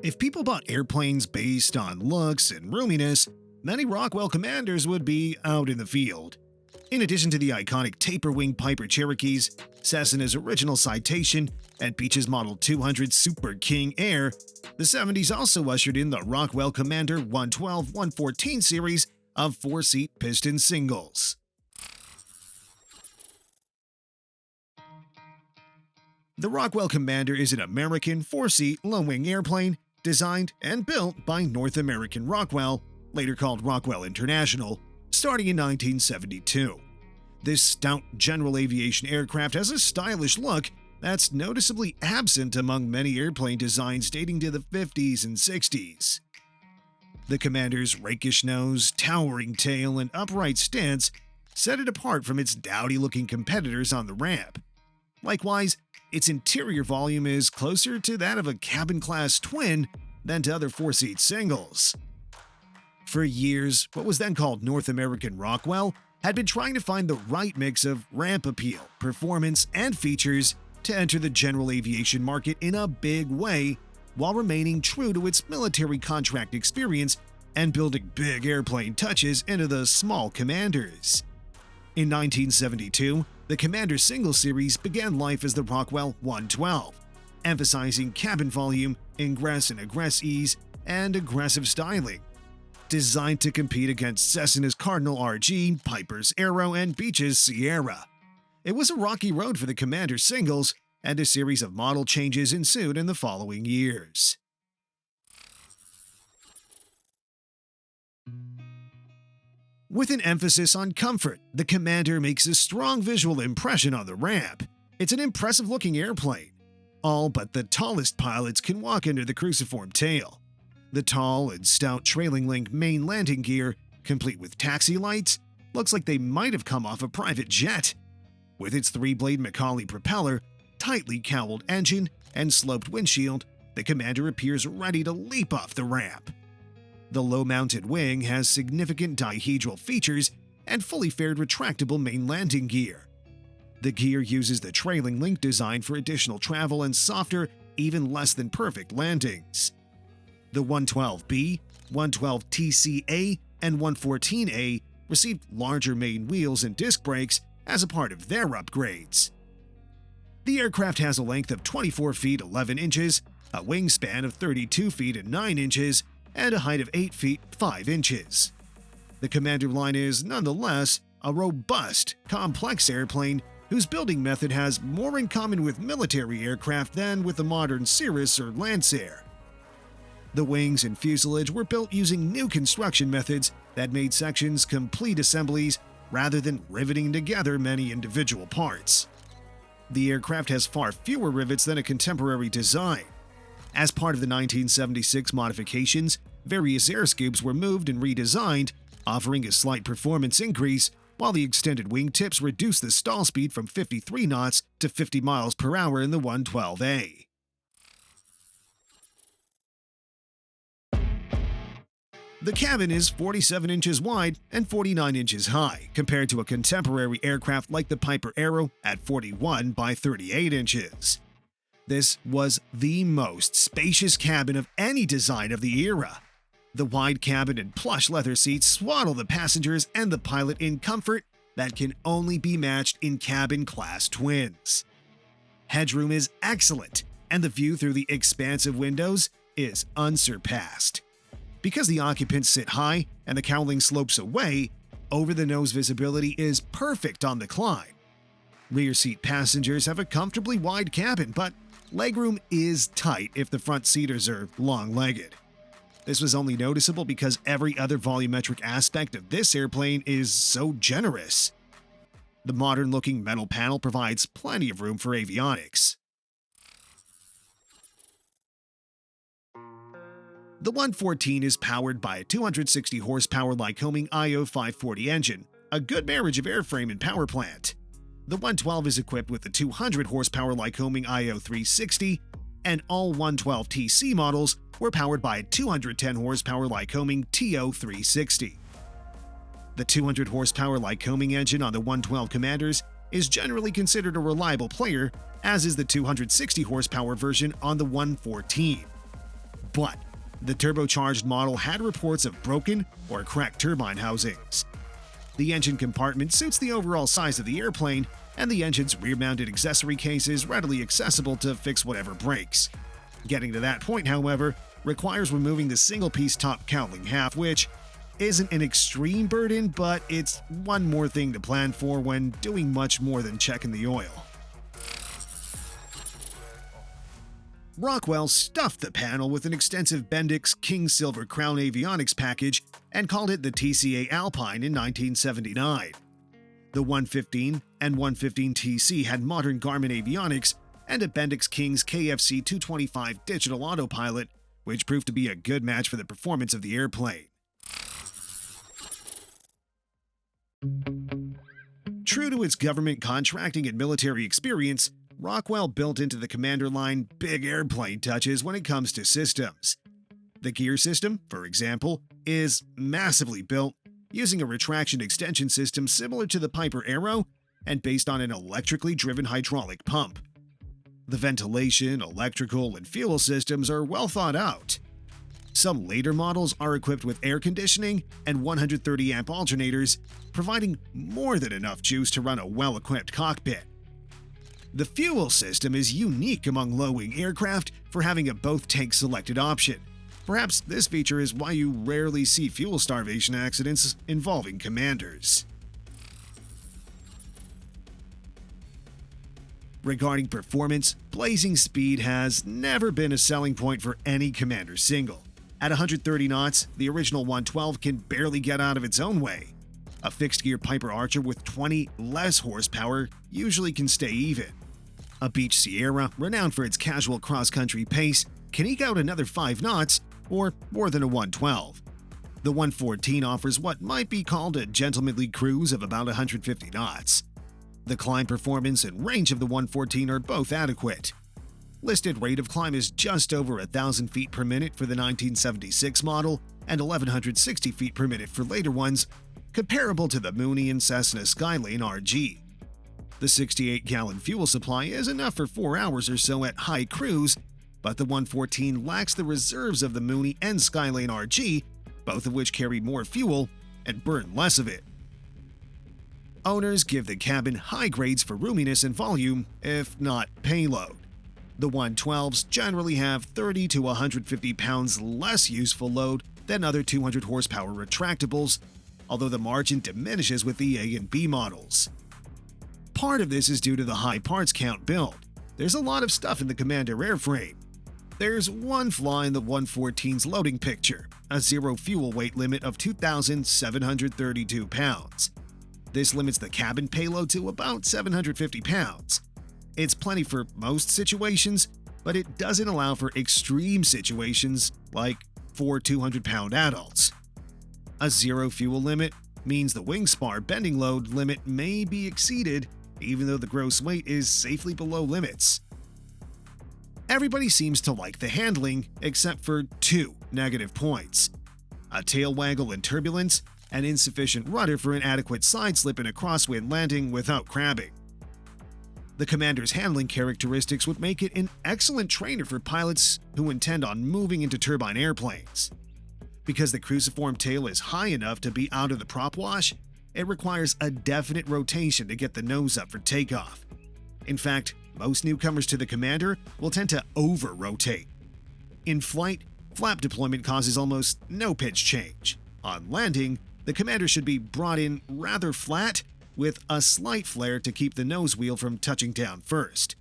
If people bought airplanes based on looks and roominess, many Rockwell Commanders would be out in the field. In addition to the iconic taper-wing Piper Cherokees, Cessna's original Citation, and Beech's Model 200 Super King Air, the 70s also ushered in the Rockwell Commander 112-114 series of four-seat piston singles. The Rockwell Commander is an American four-seat low-wing airplane designed and built by North American Rockwell, later called Rockwell International, starting in 1972. This stout general aviation aircraft has a stylish look that's noticeably absent among many airplane designs dating to the 50s and 60s. The Commander's rakish nose, towering tail, and upright stance set it apart from its dowdy-looking competitors on the ramp. Likewise, its interior volume is closer to that of a cabin-class twin than to other four-seat singles. For years, what was then called North American Rockwell had been trying to find the right mix of ramp appeal, performance, and features to enter the general aviation market in a big way while remaining true to its military contract experience and building big airplane touches into the small Commanders. In 1972, the Commander single series began life as the Rockwell 112, emphasizing cabin volume, ingress and egress ease, and aggressive styling. Designed to compete against Cessna's Cardinal RG, Piper's Arrow, and Beech's Sierra. It was a rocky road for the Commander singles, and a series of model changes ensued in the following years. With an emphasis on comfort, the Commander makes a strong visual impression on the ramp. It's an impressive-looking airplane. All but the tallest pilots can walk under the cruciform tail. The tall and stout trailing link main landing gear, complete with taxi lights, looks like they might have come off a private jet. With its three-blade Macaulay propeller, tightly cowled engine, and sloped windshield, the Commander appears ready to leap off the ramp. The low-mounted wing has significant dihedral features and fully fared retractable main landing gear. The gear uses the trailing link design for additional travel and softer, even less than perfect landings. The 112B, 112TCA, and 114A received larger main wheels and disc brakes as a part of their upgrades. The aircraft has a length of 24 feet 11 inches, a wingspan of 32 feet and 9 inches, and a height of 8 feet 5 inches. The Commander line is nonetheless a robust, complex airplane whose building method has more in common with military aircraft than with the modern Cirrus or Lancer. The wings and fuselage were built using new construction methods that made sections complete assemblies rather than riveting together many individual parts. The aircraft has far fewer rivets than a contemporary design. As part of the 1976 modifications, various air scoops were moved and redesigned, offering a slight performance increase, while the extended wingtips reduced the stall speed from 53 knots to 50 miles per hour in the 112A. The cabin is 47 inches wide and 49 inches high, compared to a contemporary aircraft like the Piper Arrow at 41 by 38 inches. This was the most spacious cabin of any design of the era. The wide cabin and plush leather seats swaddle the passengers and the pilot in comfort that can only be matched in cabin-class twins. Headroom is excellent, and the view through the expansive windows is unsurpassed. Because the occupants sit high and the cowling slopes away, over-the-nose visibility is perfect on the climb. Rear seat passengers have a comfortably wide cabin, but legroom is tight if the front seaters are long-legged. This was only noticeable because every other volumetric aspect of this airplane is so generous. The modern-looking metal panel provides plenty of room for avionics. The 114 is powered by a 260 horsepower Lycoming IO 540 engine, a good marriage of airframe and power plant. The 112 is equipped with the 200 horsepower Lycoming IO 360, and all 112TC models were powered by a 210 horsepower Lycoming TO 360. The 200 horsepower Lycoming engine on the 112 Commanders is generally considered a reliable player, as is the 260 horsepower version on the 114. But the turbocharged model had reports of broken or cracked turbine housings. The engine compartment suits the overall size of the airplane, and the engine's rear-mounted accessory case is readily accessible to fix whatever breaks. Getting to that point, however, requires removing the single-piece top cowling half, which isn't an extreme burden, but it's one more thing to plan for when doing much more than checking the oil. Rockwell stuffed the panel with an extensive Bendix King Silver Crown Avionics package and called it the TCA Alpine in 1979. The 115 and 115TC had modern Garmin avionics and a Bendix King's KFC 225 digital autopilot, which proved to be a good match for the performance of the airplane. True to its government contracting and military experience, Rockwell built into the Commander line big airplane touches when it comes to systems. The gear system, for example, is massively built, using a retraction extension system similar to the Piper Arrow and based on an electrically driven hydraulic pump. The ventilation, electrical, and fuel systems are well thought out. Some later models are equipped with air conditioning and 130 amp alternators, providing more than enough juice to run a well-equipped cockpit. The fuel system is unique among low-wing aircraft for having a both-tank selected option. Perhaps this feature is why you rarely see fuel starvation accidents involving Commanders. Regarding performance, blazing speed has never been a selling point for any Commander single. At 130 knots, the original 112 can barely get out of its own way. A fixed-gear Piper Archer with 20 less horsepower usually can stay even. A Beech Sierra, renowned for its casual cross-country pace, can eke out another 5 knots, or more than a 112. The 114 offers what might be called a gentlemanly cruise of about 150 knots. The climb performance and range of the 114 are both adequate. Listed rate of climb is just over 1,000 feet per minute for the 1976 model and 1,160 feet per minute for later ones, comparable to the Mooney and Cessna Skylane RG. The 68-gallon fuel supply is enough for 4 hours or so at high cruise, but the 114 lacks the reserves of the Mooney and Skylane RG, both of which carry more fuel and burn less of it. Owners give the cabin high grades for roominess and volume, if not payload. The 112s generally have 30 to 150 pounds less useful load than other 200 horsepower retractables, although the margin diminishes with the A and B models. Part of this is due to the high parts count build. There's a lot of stuff in the Commander airframe. There's one flaw in the 114's loading picture, a zero fuel weight limit of 2,732 pounds. This limits the cabin payload to about 750 pounds. It's plenty for most situations, but it doesn't allow for extreme situations like 4 200-pound adults. A zero fuel limit means the wing spar bending load limit may be exceeded even though the gross weight is safely below limits. Everybody seems to like the handling except for 2 negative points: a tail waggle in turbulence and insufficient rudder for an adequate side slip in a crosswind landing without crabbing. The Commander's handling characteristics would make it an excellent trainer for pilots who intend on moving into turbine airplanes. Because the cruciform tail is high enough to be out of the prop wash, it requires a definite rotation to get the nose up for takeoff. In fact, most newcomers to the Commander will tend to over-rotate. In flight, flap deployment causes almost no pitch change. On landing, the Commander should be brought in rather flat, with a slight flare to keep the nose wheel from touching down first.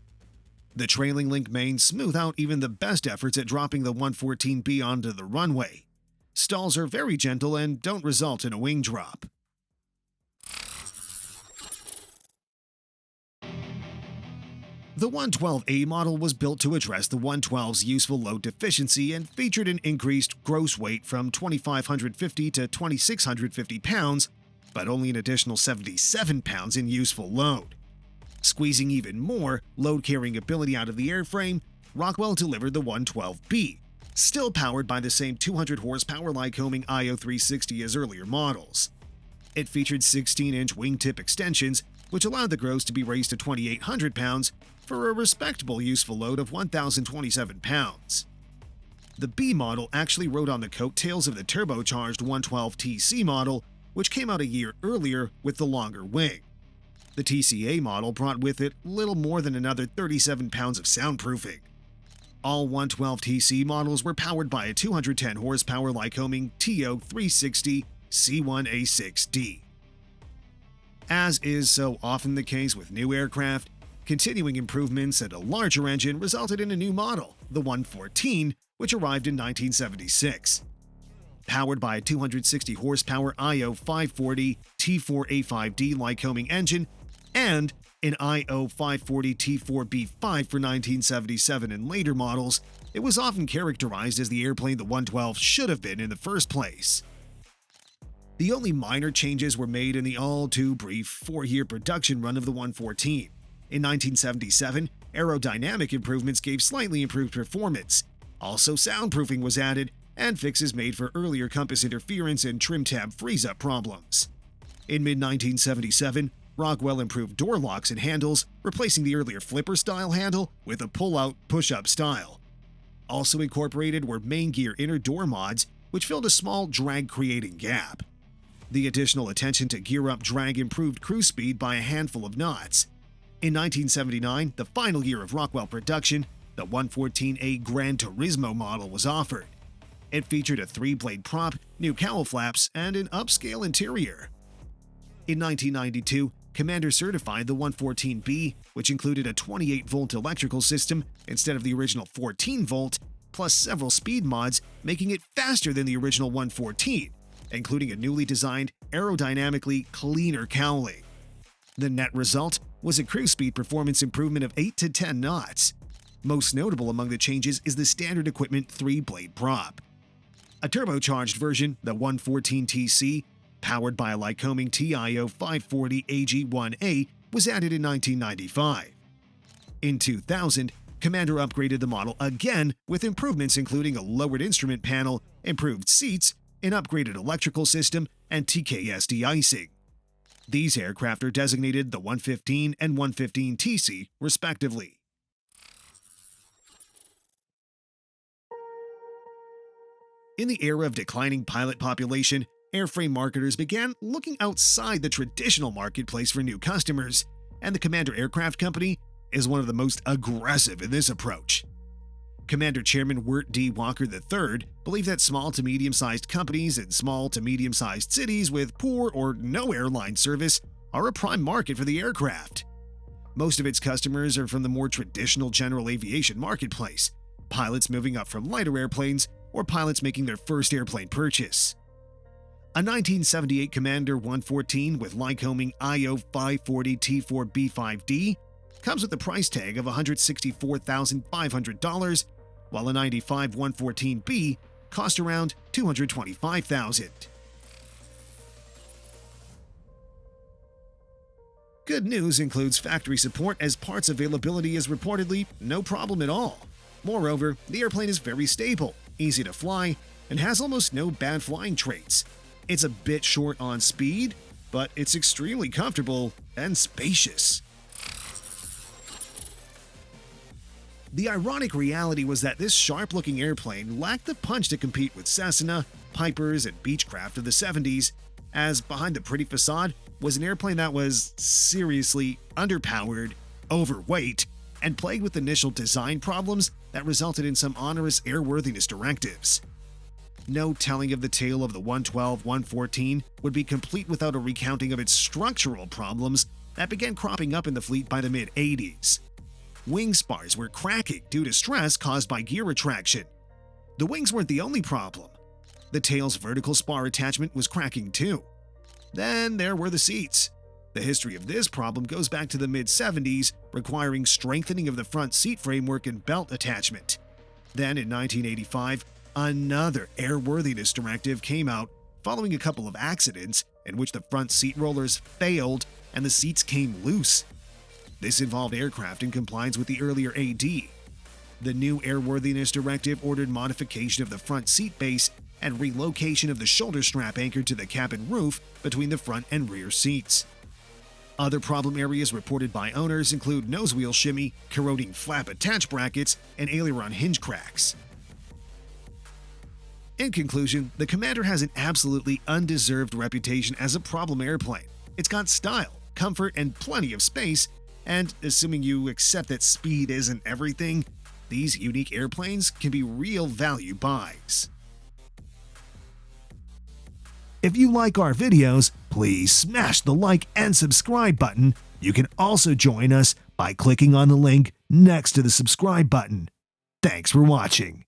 The trailing link mains smooth out even the best efforts at dropping the 114B onto the runway. Stalls are very gentle and don't result in a wing drop. The 112A model was built to address the 112's useful load deficiency and featured an increased gross weight from 2,550 to 2,650 pounds, but only an additional 77 pounds in useful load. Squeezing even more load-carrying ability out of the airframe, Rockwell delivered the 112B, still powered by the same 200 horsepower Lycoming IO360 as earlier models. It featured 16-inch wingtip extensions, which allowed the gross to be raised to 2,800 pounds for a respectable useful load of 1,027 pounds. The B model actually rode on the coattails of the turbocharged 112TC model, which came out a year earlier with the longer wing. The TCA model brought with it little more than another 37 pounds of soundproofing. All 112TC models were powered by a 210 horsepower Lycoming TO 360 C1A6D. As is so often the case with new aircraft, continuing improvements and a larger engine resulted in a new model, the 114, which arrived in 1976. Powered by a 260 horsepower IO 540 T4A5D Lycoming engine and an IO 540 T4B5 for 1977 and later models, it was often characterized as the airplane the 112 should have been in the first place. The only minor changes were made in the all-too-brief 4-year production run of the 114. In 1977, aerodynamic improvements gave slightly improved performance. Also, soundproofing was added, and fixes made for earlier compass interference and trim tab freeze-up problems. In mid-1977, Rockwell improved door locks and handles, replacing the earlier flipper-style handle with a pull-out, push-up style. Also incorporated were main gear inner door mods, which filled a small drag-creating gap. The additional attention to gear-up drag improved cruise speed by a handful of knots. In 1979, the final year of Rockwell production, the 114A Gran Turismo model was offered. It featured a 3-blade prop, new cowl flaps, and an upscale interior. In 1992, Commander certified the 114B, which included a 28-volt electrical system instead of the original 14-volt, plus several speed mods, making it faster than the original 114, including a newly designed, aerodynamically cleaner cowling. The net result was a cruise speed performance improvement of 8 to 10 knots. Most notable among the changes is the standard equipment 3-blade prop. A turbocharged version, the 114TC, powered by a Lycoming TIO 540 AG1A, was added in 1995. In 2000, Commander upgraded the model again with improvements including a lowered instrument panel, improved seats, an upgraded electrical system, and TKS de-icing. These aircraft are designated the 115 and 115TC, respectively. In the era of declining pilot population, airframe marketers began looking outside the traditional marketplace for new customers, and the Commander Aircraft Company is one of the most aggressive in this approach. Commander Chairman Wirt D. Walker III believed that small to medium-sized companies in small to medium-sized cities with poor or no airline service are a prime market for the aircraft. Most of its customers are from the more traditional general aviation marketplace, pilots moving up from lighter airplanes or pilots making their first airplane purchase. A 1978 Commander 114 with Lycoming IO 540 T4B5D comes with a price tag of $164,500, while a 95 114B cost around $225,000. Good news includes factory support, as parts availability is reportedly no problem at all. Moreover, the airplane is very stable, easy to fly, and has almost no bad flying traits. It's a bit short on speed, but it's extremely comfortable and spacious. The ironic reality was that this sharp-looking airplane lacked the punch to compete with Cessna, Pipers, and Beechcraft of the 70s, as behind the pretty facade was an airplane that was seriously underpowered, overweight, and plagued with initial design problems that resulted in some onerous airworthiness directives. No telling of the tale of the 112-114 would be complete without a recounting of its structural problems that began cropping up in the fleet by the mid-80s. Wing spars were cracking due to stress caused by gear retraction. The wings weren't the only problem. The tail's vertical spar attachment was cracking too. Then there were the seats. The history of this problem goes back to the mid-70s, requiring strengthening of the front seat framework and belt attachment. Then in 1985, another airworthiness directive came out following a couple of accidents in which the front seat rollers failed and the seats came loose. This involved aircraft in compliance with the earlier AD. The new airworthiness directive ordered modification of the front seat base and relocation of the shoulder strap anchored to the cabin roof between the front and rear seats. Other problem areas reported by owners include nosewheel shimmy, corroding flap attach brackets, and aileron hinge cracks. In conclusion, the Commander has an absolutely undeserved reputation as a problem airplane. It's got style, comfort, and plenty of space, and assuming you accept that speed isn't everything, these unique airplanes can be real value buys. If you like our videos, please smash the like and subscribe button. You can also join us by clicking on the link next to the subscribe button. Thanks for watching.